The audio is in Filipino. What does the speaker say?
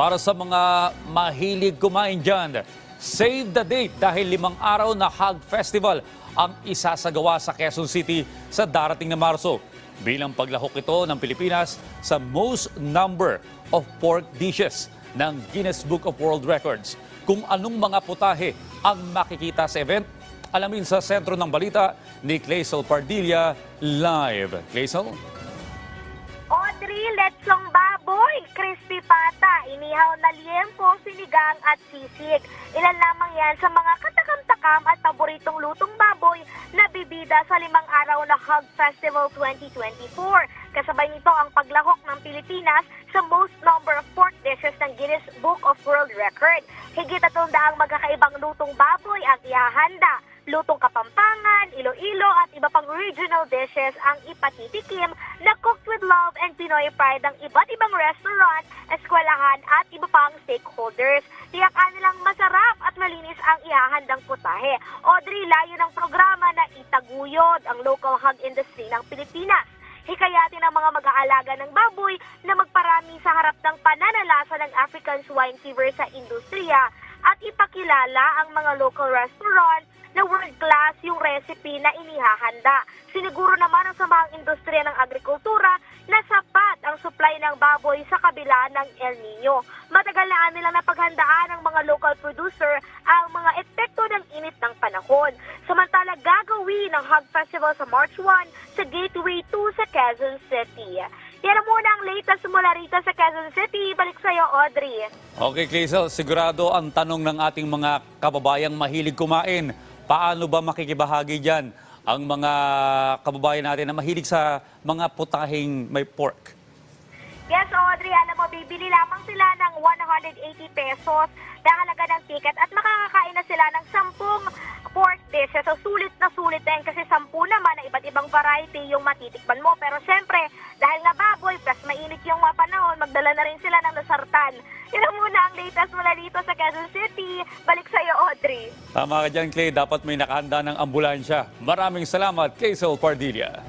Para sa mga mahilig kumain dyan, save the date dahil 5 araw na Hog Festival ang isasagawa sa Quezon City sa darating na Marso. Bilang paglahok ito ng Pilipinas sa most number of pork dishes ng Guinness Book of World Records. Kung anong mga putahe ang makikita sa event, alamin sa sentro ng balita ni Clazel Pardilla live. Clazel? Audrey, lechong baboy, crispy pata, inihaw na liempo, sinigang at sisig. Ilan lamang yan sa mga katakam-takam at paboritong lutong baboy na bibida sa 5 araw na Hog Festival 2024. Kasabay nito ang paglahok ng Pilipinas sa most number of pork dishes ng Guinness Book of World Record. Higit 300 magkakaibang lutong baboy ang ihahanda. Lutong Kapampangan, Iloilo at iba pang regional dishes ang ipatitikim na cooked with love and Pinoy pride ng iba't ibang restaurant, eskwelahan at iba pang stakeholders. Tiyakan nilang masarap at malinis ang ihahandang putahe. Audrey, layo ng programa na itaguyod ang local hog industry ng Pilipinas. Hikayatin ang mga mag-aalaga ng baboy na magparami sa harap ng pananalasa ng African swine fever sa industriya at ipakilala ang mga local restaurant na world-class yung recipe na inihahanda. Siniguro naman ang samahang industriya ng agrikultura na sapat ang supply ng baboy sa kabila ng El Nino. Matagal na nilang napaghandaan ng mga local producer ang mga epekto ng init ng panahon. Samantala gagawin ang Hog Festival sa March 1 sa Gateway 2 sa Quezon City. Yan ang muna ang latest mula rito sa Quezon City. Balik sa iyo, Audrey. Okay, Clazel, sigurado ang tanong ng ating mga kababayang mahilig kumain. Paano ba makikibahagi dyan ang mga kababayan natin na mahilig sa mga putahing may pork? Yes, Audrey, alam mo, bibili lamang sila ng 180 pesos na halaga ng ticket at makakakain na sila ng 10 pork dishes. So, sulit na yan kasi 10 naman na iba't ibang variety yung matitikman mo. Pero syempre, dahil nga baboy, plus mainit yung mga panahon, magdala na rin sila ng lasartan. Yun ang muna ang latest mula dito sa Quezon City. Balik sa iyo, Audrey. Tama ka dyan, Clay. Dapat may nakahanda ng ambulansya. Maraming salamat, Clazel Pardilla.